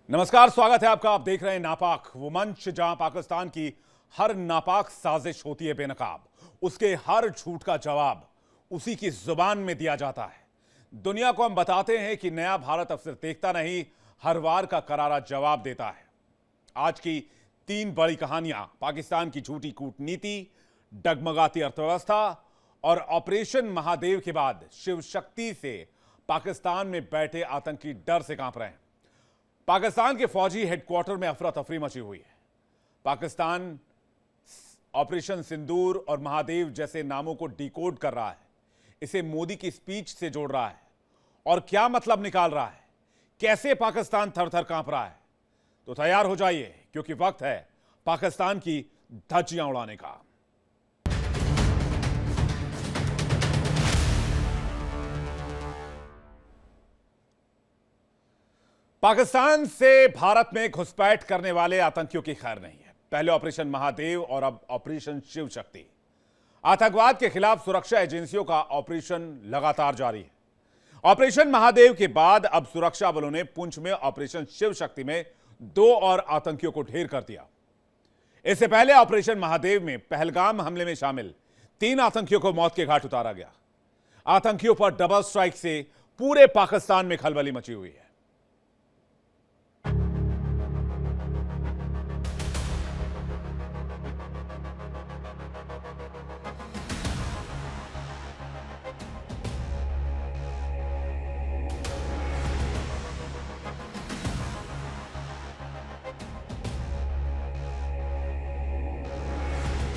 नमस्कार, स्वागत है आपका। आप देख रहे हैं नापाक, वो मंच जहां पाकिस्तान की हर नापाक साजिश होती है बेनकाब, उसके हर झूठ का जवाब उसी की जुबान में दिया जाता है। दुनिया को हम बताते हैं कि नया भारत अब सिर्फ देखता नहीं, हर वार का करारा जवाब देता है। आज की तीन बड़ी कहानियां पाकिस्तान की झूठी कूटनीति, डगमगाती अर्थव्यवस्था और ऑपरेशन महादेव के बाद शिव शक्ति से पाकिस्तान में बैठे आतंकी डर से कांप रहे हैं। पाकिस्तान के फौजी हेडक्वार्टर में अफरा तफरी मची हुई है। पाकिस्तान ऑपरेशन सिंदूर और महादेव जैसे नामों को डिकोड कर रहा है, इसे मोदी की स्पीच से जोड़ रहा है और क्या मतलब निकाल रहा है, कैसे पाकिस्तान थर थर कांप रहा है। तो तैयार हो जाइए, क्योंकि वक्त है पाकिस्तान की धज्जियां उड़ाने का। पाकिस्तान से भारत में घुसपैठ करने वाले आतंकियों की खैर नहीं है। पहले ऑपरेशन महादेव और अब ऑपरेशन शिव शक्ति। आतंकवाद के खिलाफ सुरक्षा एजेंसियों का ऑपरेशन लगातार जारी है। ऑपरेशन महादेव के बाद अब सुरक्षा बलों ने पुंछ में ऑपरेशन शिव शक्ति में 2 और आतंकियों को ढेर कर दिया। इससे पहले ऑपरेशन महादेव में पहलगाम हमले में शामिल 3 आतंकियों को मौत के घाट उतारा गया। आतंकियों पर डबल स्ट्राइक से पूरे पाकिस्तान में खलबली मची हुई है।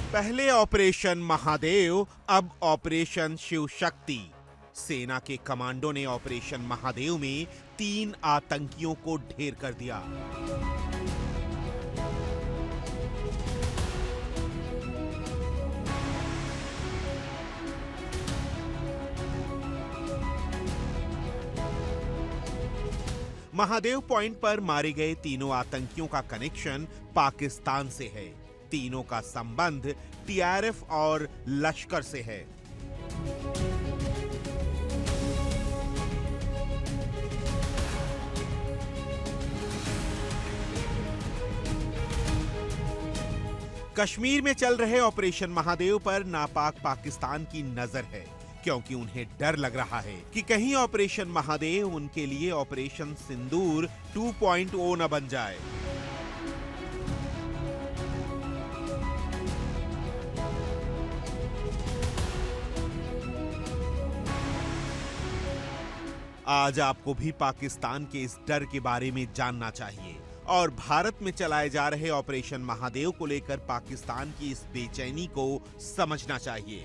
पहले ऑपरेशन महादेव, अब ऑपरेशन शिव शक्ति। सेना के कमांडो ने ऑपरेशन महादेव में 3 आतंकियों को ढेर कर दिया। महादेव पॉइंट पर मारे गए तीनों आतंकियों का कनेक्शन पाकिस्तान से है। तीनों का संबंध टीआरएफ और लश्कर से है। कश्मीर में चल रहे ऑपरेशन महादेव पर नापाक पाकिस्तान की नजर है, क्योंकि उन्हें डर लग रहा है कि कहीं ऑपरेशन महादेव उनके लिए ऑपरेशन सिंदूर 2.0 न बन जाए। आज आपको भी पाकिस्तान के इस डर के बारे में जानना चाहिए और भारत में चलाए जा रहे ऑपरेशन महादेव को लेकर पाकिस्तान की इस बेचैनी को समझना चाहिए।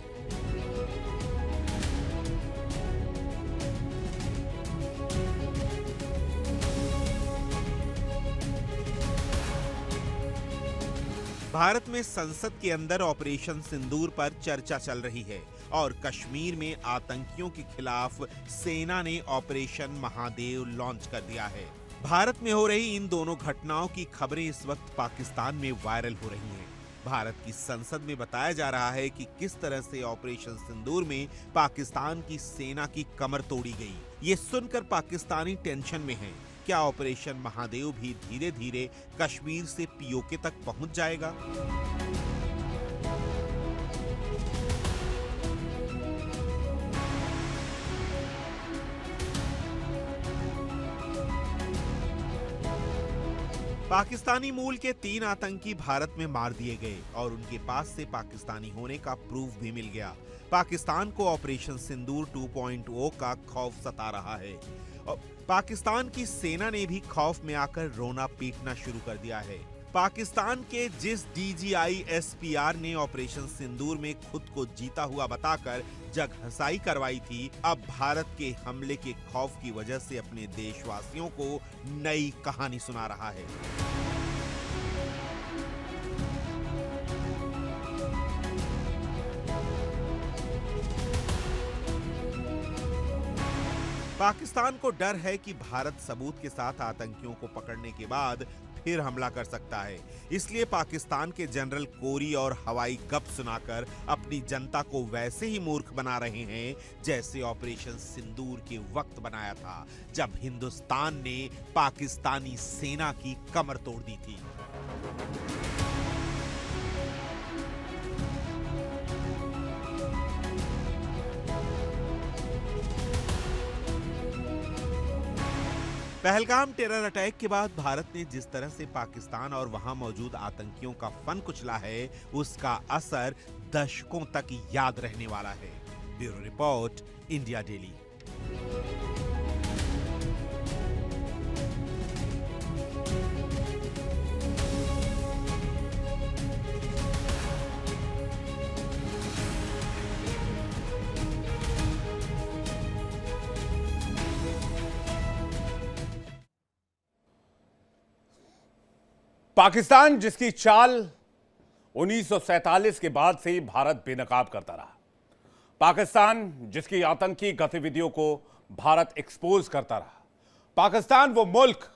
भारत में संसद के अंदर ऑपरेशन सिंदूर पर चर्चा चल रही है और कश्मीर में आतंकियों के खिलाफ सेना ने ऑपरेशन महादेव लॉन्च कर दिया है। भारत में हो रही इन दोनों घटनाओं की खबरें इस वक्त पाकिस्तान में वायरल हो रही हैं। भारत की संसद में बताया जा रहा है कि किस तरह से ऑपरेशन सिंदूर में पाकिस्तान की सेना की कमर तोड़ी गई। ये सुनकर पाकिस्तानी टेंशन में हैं। क्या ऑपरेशन महादेव भी धीरे धीरे कश्मीर से पीओके तक पहुंच जाएगा? पाकिस्तानी मूल के 3 आतंकी भारत में मार दिए गए और उनके पास से पाकिस्तानी होने का प्रूफ भी मिल गया। पाकिस्तान को ऑपरेशन सिंदूर 2.0 का खौफ सता रहा है और पाकिस्तान की सेना ने भी खौफ में आकर रोना पीटना शुरू कर दिया है। पाकिस्तान के जिस डीजीआई एसपीआर ने ऑपरेशन सिंदूर में खुद को जीता हुआ बताकर जग हंसाई करवाई थी, अब भारत के हमले के खौफ की वजह से अपने देशवासियों को नई कहानी सुना रहा है। पाकिस्तान को डर है कि भारत सबूत के साथ आतंकियों को पकड़ने के बाद फिर हमला कर सकता है। इसलिए पाकिस्तान के जनरल कोरी और हवाई गप सुनाकर अपनी जनता को वैसे ही मूर्ख बना रहे हैं जैसे ऑपरेशन सिंदूर के वक्त बनाया था, जब हिंदुस्तान ने पाकिस्तानी सेना की कमर तोड़ दी थी। पहलगाम टेरर अटैक के बाद भारत ने जिस तरह से पाकिस्तान और वहां मौजूद आतंकियों का फन कुचला है, उसका असर दशकों तक याद रहने वाला है। Bureau report, India daily. Pakistan जिसकी चाल 1947 के बाद से ही भारत बेनकाब करता रहा, पाकिस्तान जिसकी आतंकी गतिविधियों को भारत एक्सपोज करता रहा, पाकिस्तान वो मुल्क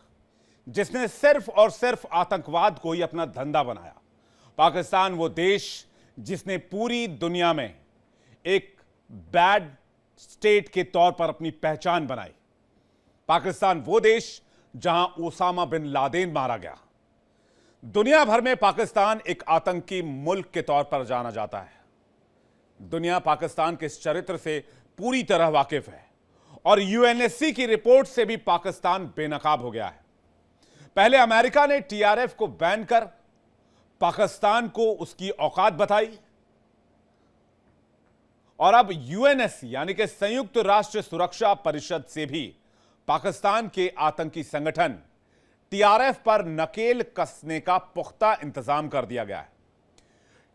जिसने सिर्फ और सिर्फ आतंकवाद को ही अपना धंधा बनाया, पाकिस्तान वो देश जिसने पूरी दुनिया में एक बैड स्टेट के तौर पर अपनी पहचान बनाई, पाकिस्तान वो देश जहां ओसामा बिन लादेन मारा गया। दुनिया भर में पाकिस्तान एक आतंकी मुल्क के तौर पर जाना जाता है। दुनिया पाकिस्तान के इस चरित्र से पूरी तरह वाकिफ है और यूएनएससी की रिपोर्ट से भी पाकिस्तान बेनकाब हो गया है। पहले अमेरिका ने टीआरएफ को बैन कर पाकिस्तान को उसकी औकात बताई और अब यूएनएससी यानी कि संयुक्त राष्ट्र सुरक्षा परिषद से भी पाकिस्तान के आतंकी संगठन टीआरएफ पर नकेल कसने का पुख्ता इंतजाम कर दिया गया है।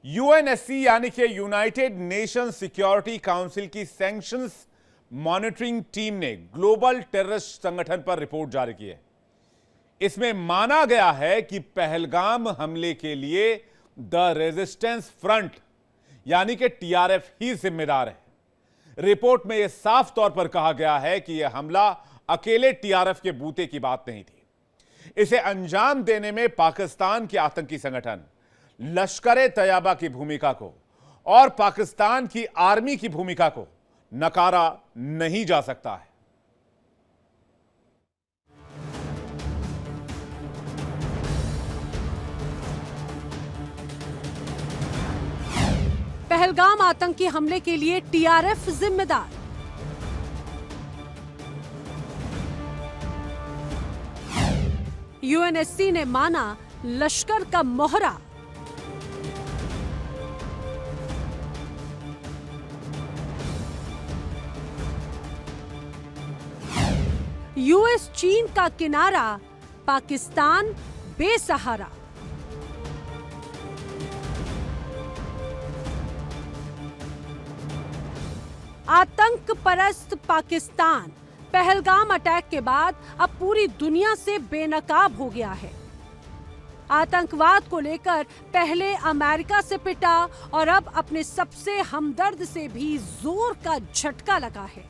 यूएनएससी यानी कि यूनाइटेड नेशन सिक्योरिटी काउंसिल की सैंक्शंस मॉनिटरिंग टीम ने ग्लोबल टेररिस्ट संगठन पर रिपोर्ट जारी की है। इसमें माना गया है कि पहलगाम हमले के लिए द रेजिस्टेंस फ्रंट यानी कि टीआरएफ ही जिम्मेदार है। रिपोर्ट में यह साफ तौर पर कहा गया है कि यह हमला अकेले टीआरएफ के बूते की बात नहीं थी। इसे अंजाम देने में पाकिस्तान के आतंकी संगठन लश्कर-ए-तैयबा की भूमिका को और पाकिस्तान की आर्मी की भूमिका को नकारा नहीं जा सकता है। पहलगाम आतंकी हमले के लिए टीआरएफ जिम्मेदार। यूएनएससी ने माना लश्कर का मोहरा। यूएस चीन का किनारा, पाकिस्तान बेसहारा। आतंक परस्त पाकिस्तान पहलगाम अटैक के बाद अब पूरी दुनिया से बेनकाब हो गया है। आतंकवाद को लेकर पहले अमेरिका से पिटा और अब अपने सबसे हमदर्द से भी जोर का झटका लगा है।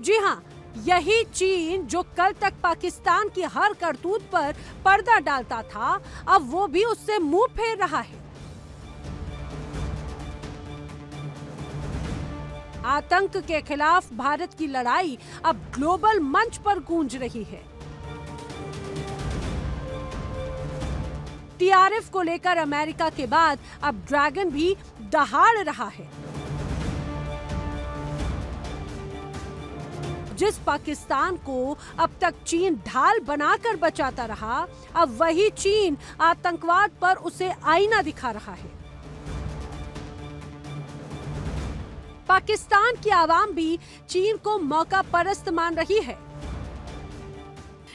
जी हां, यही चीन जो कल तक पाकिस्तान की हर करतूत पर पर्दा डालता था, अब वो भी उससे मुंह फेर रहा है। आतंक के खिलाफ भारत की लड़ाई अब ग्लोबल मंच पर गूंज रही है। टीआरएफ को लेकर अमेरिका के बाद अब ड्रैगन भी दहाड़ रहा है। जिस पाकिस्तान को अब तक चीन ढाल बनाकर बचाता रहा, अब वही चीन आतंकवाद पर उसे आईना दिखा रहा है। पाकिस्तान की आवाम भी चीन को मौका परस्त मान रही है,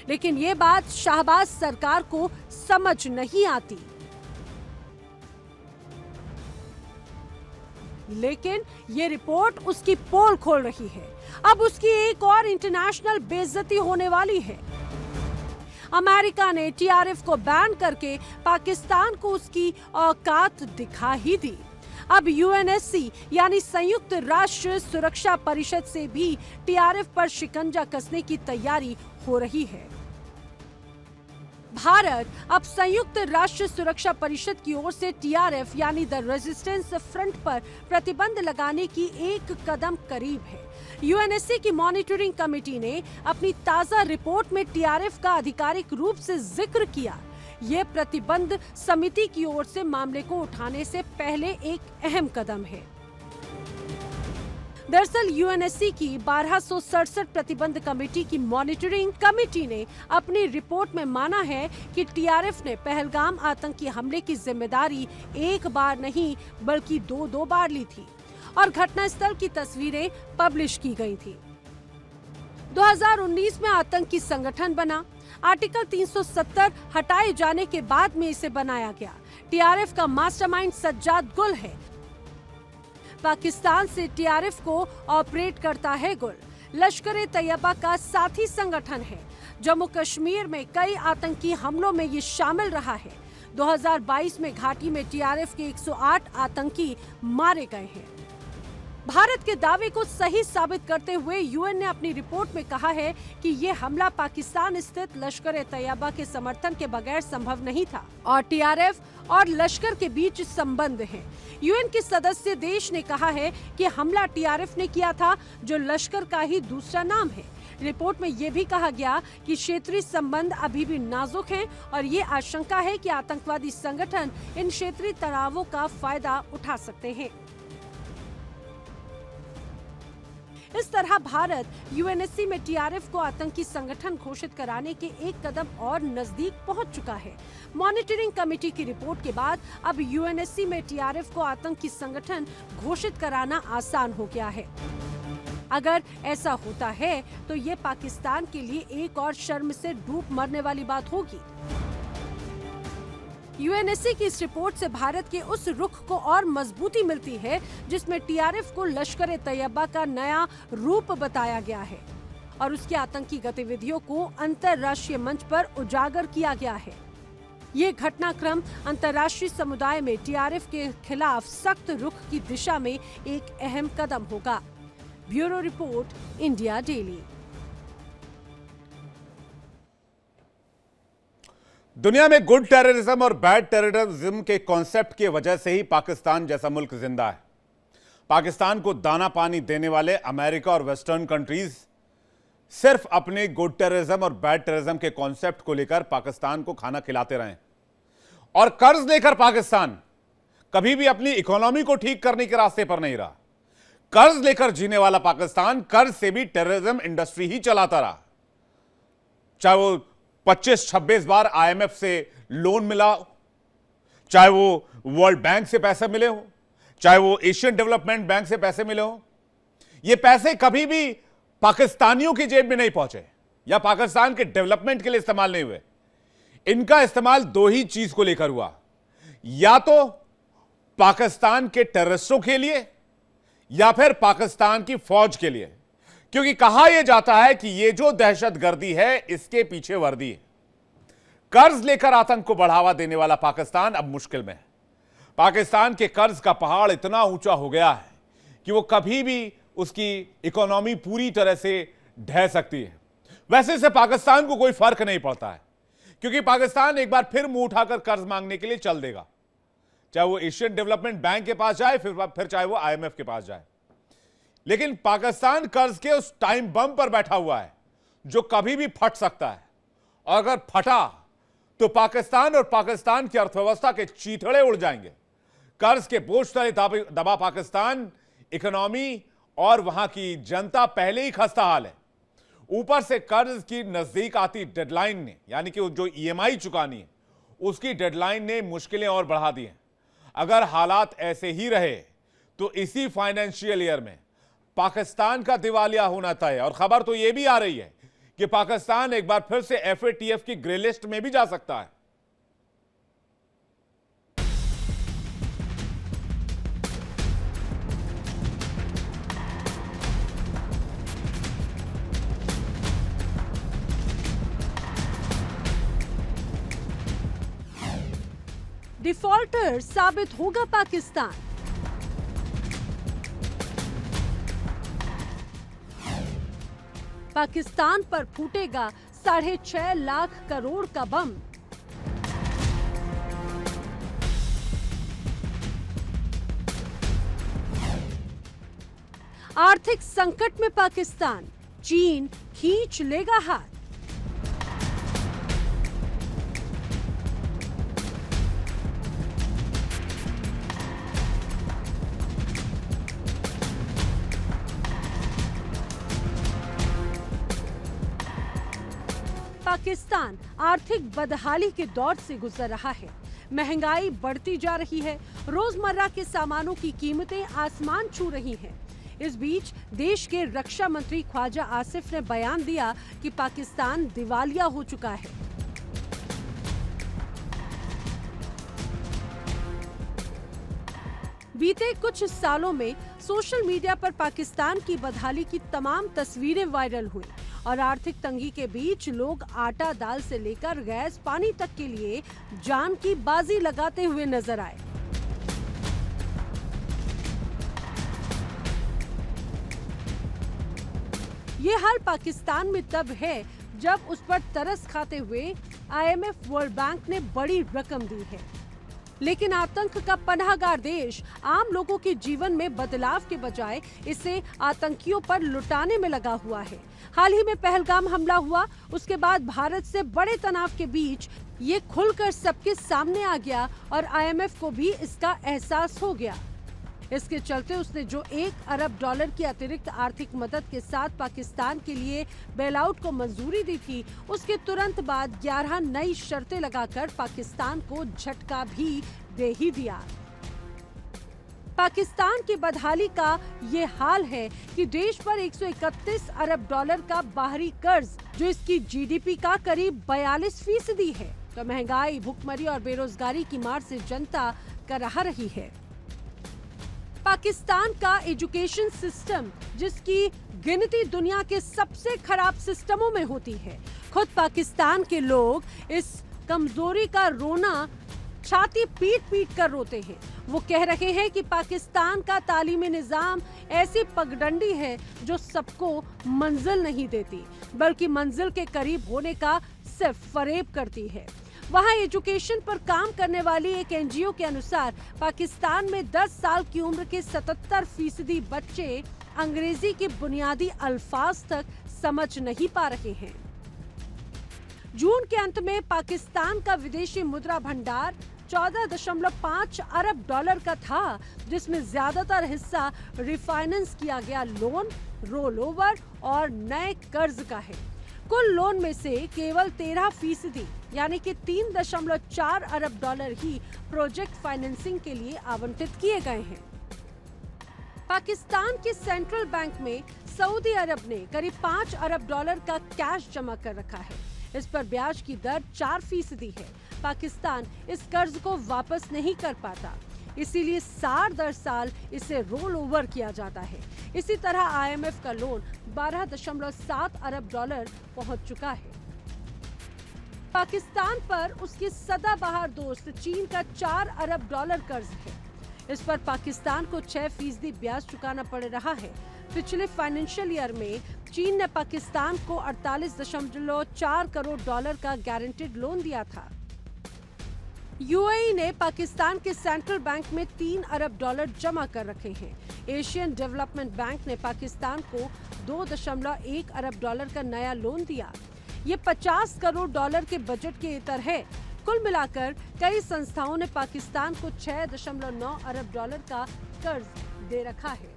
लेकिन ये बात शाहबाज सरकार को समझ नहीं आती। लेकिन ये रिपोर्ट उसकी पोल खोल रही है। अब उसकी एक और इंटरनेशनल बेइज्जती होने वाली है। अमेरिका ने टीआरएफ को बैन करके पाकिस्तान को उसकी औकात दिखा ही दी। अब यूएनएससी यानी संयुक्त राष्ट्र सुरक्षा परिषद से भी टीआरएफ पर शिकंजा कसने की तैयारी हो रही है। भारत अब संयुक्त राष्ट्र सुरक्षा परिषद की ओर से टीआरएफ यानी द रेजिस्टेंस फ्रंट पर प्रतिबंध लगाने की एक कदम करीब है। यूएनएससी की मॉनिटरिंग कमेटी ने अपनी ताजा रिपोर्ट में टीआरएफ का आधिकारिक रूप से जिक्र किया। ये प्रतिबंध समिति की ओर से मामले को उठाने से पहले एक अहम कदम है। दरअसल यूएनएससी की 1267 प्रतिबंध कमेटी की मॉनिटरिंग कमेटी ने अपनी रिपोर्ट में माना है कि टीआरएफ ने पहलगाम आतंकी हमले की जिम्मेदारी एक बार नहीं बल्कि दो बार ली थी और घटनास्थल की तस्वीरें पब्लिश की गई थी। 2019 में आतंकी संगठन बना। आर्टिकल 370 हटाए जाने के बाद में इसे बनाया गया। टीआरएफ का मास्टरमाइंड सज्जाद गुल है। पाकिस्तान से टीआरएफ को ऑपरेट करता है गुल। लश्कर-ए-तैयबा का साथी संगठन है। जम्मू कश्मीर में कई आतंकी हमलों में ये शामिल रहा है। 2022 में घाटी में टीआरएफ के 108 आतंकी मारे गए हैं। भारत के दावे को सही साबित करते हुए यूएन ने अपनी रिपोर्ट में कहा है कि ये हमला पाकिस्तान स्थित लश्कर-ए-तैयबा के समर्थन के बगैर संभव नहीं था और टीआरएफ और लश्कर के बीच संबंध है। यूएन के सदस्य देश ने कहा है कि हमला टीआरएफ ने किया था, जो लश्कर का ही दूसरा नाम है। रिपोर्ट में ये भी कहा गया कि क्षेत्रीय संबंध अभी भी नाजुक हैं और ये आशंका है कि आतंकवादी संगठन इन क्षेत्रीय तनावों का फायदा उठा सकते हैं। इस तरह भारत यूएनएससी में टीआरएफ को आतंकी संगठन घोषित कराने के एक कदम और नजदीक पहुंच चुका है। मॉनिटरिंग कमेटी की रिपोर्ट के बाद अब यूएनएससी में टीआरएफ को आतंकी संगठन घोषित कराना आसान हो गया है। अगर ऐसा होता है तो ये पाकिस्तान के लिए एक और शर्म से डूब मरने वाली बात होगी। यूएनएससी की इस रिपोर्ट से भारत के उस रुख को और मजबूती मिलती है जिसमें टीआरएफ को लश्कर-ए-तैयबा का नया रूप बताया गया है और उसकी आतंकी गतिविधियों को अंतर्राष्ट्रीय मंच पर उजागर किया गया है। ये घटनाक्रम अंतर्राष्ट्रीय समुदाय में टीआरएफ के खिलाफ सख्त रुख की दिशा में एक अहम कदम होगा। Bureau report, India daily. दुनिया में गुड टेररिज्म और बैड टेररिज्म के कॉन्सेप्ट की वजह से ही पाकिस्तान जैसा मुल्क जिंदा है। पाकिस्तान को दाना पानी देने वाले अमेरिका और वेस्टर्न कंट्रीज सिर्फ अपने गुड टेररिज्म और बैड टेररिज्म के कॉन्सेप्ट को लेकर पाकिस्तान को खाना खिलाते रहे और कर्ज लेकर पाकिस्तान कभी भी अपनी इकोनॉमी को ठीक करने के रास्ते पर नहीं रहा। कर्ज लेकर जीने वाला पाकिस्तान कर्ज से भी टेररिज्म इंडस्ट्री ही चलाता रहा, चाहे वो 25-26 बार आईएमएफ से लोन मिला हो, चाहे वो वर्ल्ड बैंक से पैसे मिले हो, चाहे वो एशियन डेवलपमेंट बैंक से पैसे मिले हो। ये पैसे कभी भी पाकिस्तानियों की जेब में नहीं पहुंचे या पाकिस्तान के डेवलपमेंट के लिए इस्तेमाल नहीं हुए। इनका इस्तेमाल दो ही चीज को लेकर हुआ, या तो पाकिस्तान के टेररिस्टों के लिए या फिर पाकिस्तान की फौज के लिए, क्योंकि कहा यह जाता है कि यह जो दहशतगर्दी है इसके पीछे वर्दी है। कर्ज लेकर आतंक को बढ़ावा देने वाला पाकिस्तान अब मुश्किल में है। पाकिस्तान के कर्ज का पहाड़ इतना ऊंचा हो गया है कि वो कभी भी उसकी इकोनॉमी पूरी तरह से ढह सकती है। वैसे से पाकिस्तान को कोई फर्क नहीं पड़ता है, क्योंकि पाकिस्तान एक बार फिर मुंह उठाकर कर्ज मांगने के लिए चल देगा, चाहे वो एशियन डेवलपमेंट बैंक के पास जाए, फिर चाहे वो आईएमएफ के पास जाए। लेकिन पाकिस्तान कर्ज के उस टाइम बम पर बैठा हुआ है जो कभी भी फट सकता है, और अगर फटा तो पाकिस्तान और पाकिस्तान की अर्थव्यवस्था के चीथड़े उड़ जाएंगे। कर्ज के बोझ तले दबा पाकिस्तान इकोनॉमी और वहां की जनता पहले ही खस्ता हाल है। ऊपर से कर्ज की नजदीक आती डेडलाइन ने, यानी कि जो ईएमआई चुकानी है उसकी डेडलाइन ने मुश्किलें और बढ़ा दी हैं। अगर हालात ऐसे ही रहे तो इसी फाइनेंशियल ईयर में पाकिस्तान का दिवालिया होना तय है। और खबर तो यह भी आ रही है कि पाकिस्तान एक बार फिर से एफएटीएफ की ग्रे लिस्ट में भी जा सकता है। डिफॉल्टर साबित होगा पाकिस्तान। पाकिस्तान पर फूटेगा 6.5 लाख करोड़ का बम। आर्थिक संकट में पाकिस्तान, चीन खींच लेगा हाथ। पाकिस्तान आर्थिक बदहाली के दौर से गुजर रहा है। महंगाई बढ़ती जा रही है, रोजमर्रा के सामानों की कीमतें आसमान छू रही हैं। इस बीच देश के रक्षा मंत्री ख्वाजा आसिफ ने बयान दिया कि पाकिस्तान दिवालिया हो चुका है। बीते कुछ सालों में सोशल मीडिया पर पाकिस्तान की बदहाली की तमाम तस्वीरें वायरल हुई और आर्थिक तंगी के बीच लोग आटा दाल से लेकर गैस पानी तक के लिए जान की बाजी लगाते हुए नजर आए। ये हाल पाकिस्तान में तब है जब उस पर तरस खाते हुए IMF, वर्ल्ड बैंक ने बड़ी रकम दी है। लेकिन आतंक का पनाहगार देश आम लोगों के जीवन में बदलाव के बजाय इसे आतंकियों पर लुटाने में लगा हुआ है। हाल ही में पहलगाम हमला हुआ, उसके बाद भारत से बड़े तनाव के बीच ये खुलकर सबके सामने आ गया और IMF को भी इसका एहसास हो गया। इसके चलते उसने जो $1 अरब की अतिरिक्त आर्थिक मदद के साथ पाकिस्तान के लिए बेलआउट को मंजूरी दी थी, उसके तुरंत बाद 11 नई शर्तें लगाकर पाकिस्तान को झटका भी दे ही दिया। पाकिस्तान की बदहाली का ये हाल है कि देश पर $131 अरब का बाहरी कर्ज, जो इसकी GDP का करीब 42% है, तो महंगाई, भुखमरी और बेरोजगारी की मार से जनता कराह रही है। पाकिस्तान का एजुकेशन सिस्टम, जिसकी गिनती दुनिया के सबसे खराब सिस्टमों में होती है, खुद पाकिस्तान के लोग इस कमजोरी का रोना छाती पीट पीट कर रोते हैं। वो कह रहे हैं कि पाकिस्तान का तालीमी निजाम ऐसी पगडंडी है जो सबको मंजिल नहीं देती, बल्कि मंजिल के करीब होने का सिर्फ फरेब करती है। वहाँ एजुकेशन पर काम करने वाली एक NGO के अनुसार पाकिस्तान में 10 साल की उम्र के 77% बच्चे अंग्रेजी के बुनियादी अल्फाज तक समझ नहीं पा रहे हैं। जून के अंत में पाकिस्तान का विदेशी मुद्रा भंडार $14.5 अरब का था, जिसमें ज्यादातर हिस्सा रिफाइनेंस किया गया लोन, रोल ओवर और नए कर्ज का है। कुल लोन में से केवल 13% यानी कि $3.4 अरब ही प्रोजेक्ट फाइनेंसिंग के लिए आवंटित किए गए हैं। पाकिस्तान के सेंट्रल बैंक में सऊदी अरब ने करीब $5 अरब का कैश जमा कर रखा है। इस पर ब्याज की दर 4% है। पाकिस्तान इस कर्ज को वापस नहीं कर पाता, इसीलिए साल दर साल इसे रोल ओवर किया जाता है। इसी तरह IMF का लोन $12.7 अरब पहुंच चुका है। पाकिस्तान पर उसकी सदाबहार दोस्त चीन का $4 अरब कर्ज है। इस पर पाकिस्तान को 6% ब्याज चुकाना पड़ रहा है। पिछले फाइनेंशियल ईयर में चीन ने पाकिस्तान को $48.4 करोड़ का गारंटीड लोन दिया था। UAE ने पाकिस्तान के सेंट्रल बैंक में $3 अरब जमा कर रखे हैं। एशियन डेवलपमेंट बैंक ने पाकिस्तान को $2.1 अरब का नया लोन दिया। ये $50 करोड़ के बजट के इतर है। कुल मिलाकर कई संस्थाओं ने पाकिस्तान को $6.9 अरब का कर्ज दे रखा है।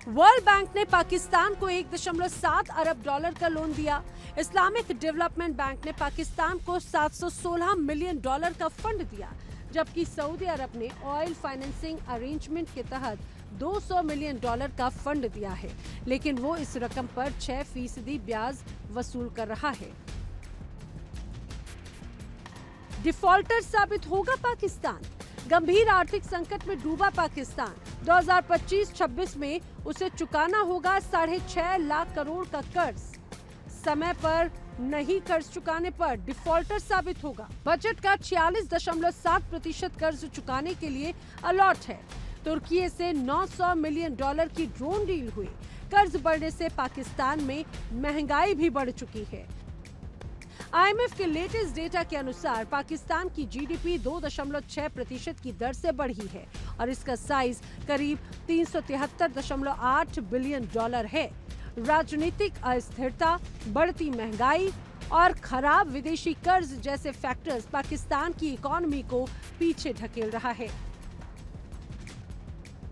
वर्ल्ड बैंक ने पाकिस्तान को $1.7 अरब का लोन दिया। इस्लामिक डेवलपमेंट बैंक ने पाकिस्तान को $716 मिलियन का फंड दिया, जबकि सऊदी अरब ने ऑयल फाइनेंसिंग अरेंजमेंट के तहत $200 मिलियन का फंड दिया है, लेकिन वो इस रकम पर 6% ब्याज वसूल कर रहा है। डिफॉल्टर साबित होगा पाकिस्तान। गंभीर आर्थिक संकट में डूबा पाकिस्तान। 2025-26 में उसे चुकाना होगा 6.5 लाख करोड़ का कर्ज। समय पर नहीं कर्ज चुकाने पर डिफॉल्टर साबित होगा। बजट का 46.7% कर्ज चुकाने के लिए अलॉट है। तुर्की से $900 मिलियन की ड्रोन डील हुई। कर्ज बढ़ने से पाकिस्तान में महंगाई भी बढ़ चुकी है। IMF के लेटेस्ट डेटा के अनुसार पाकिस्तान की GDP 2.6% की दर से बढ़ी है और इसका साइज करीब 373.8 बिलियन डॉलर है। राजनीतिक अस्थिरता, बढ़ती महंगाई और खराब विदेशी कर्ज जैसे फैक्टर्स पाकिस्तान की इकोनॉमी को पीछे ढकेल रहा है।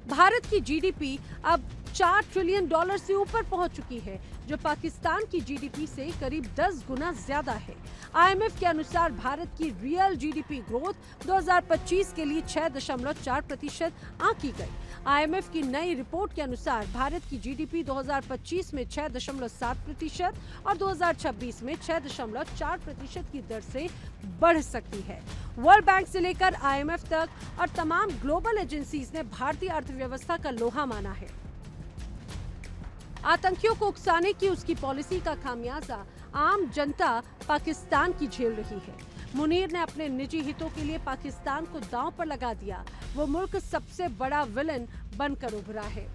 भारत की GDP अब 4 ट्रिलियन डॉलर से ऊपर पहुंच चुकी है, जो पाकिस्तान की GDP से करीब 10 गुना ज्यादा है। IMF के अनुसार भारत की रियल GDP ग्रोथ 2025 के लिए 6.4% आंकी गई। IMF की नई रिपोर्ट के अनुसार भारत की GDP 2025 में 6.7% और 2026 में 6.4% की दर से बढ़ सकती है। वर्ल्ड बैंक से लेकर IMF तक और तमाम ग्लोबल एजेंसीज ने भारतीय अर्थव्यवस्था का लोहा माना है। आतंकियों को उकसाने की उसकी पॉलिसी का खामियाजा आम जनता पाकिस्तान की झेल रही है। मुनीर ने अपने निजी हितों के लिए पाकिस्तान को दांव पर लगा दिया। वो मुल्क सबसे बड़ा विलन बनकर उभरा है।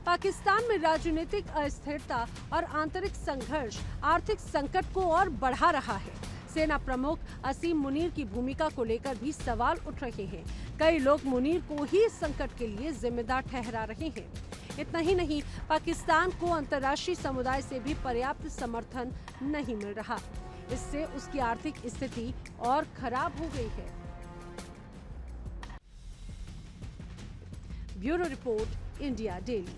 पाकिस्तान में राजनीतिक अस्थिरता और आंतरिक संघर्ष आर्थिक संकट को और बढ़ा रहा है। सेना प्रमुख असीम मुनीर की भूमिका को लेकर भी सवाल उठ रहे हैं। कई लोग मुनीर को ही इस संकट के लिए जिम्मेदार ठहरा रहे हैं। इतना ही नहीं, पाकिस्तान को अंतर्राष्ट्रीय समुदाय से भी पर्याप्त समर्थन नहीं मिल रहा। इससे उसकी आर्थिक स्थिति और खराब हो गई है। Bureau report, India daily.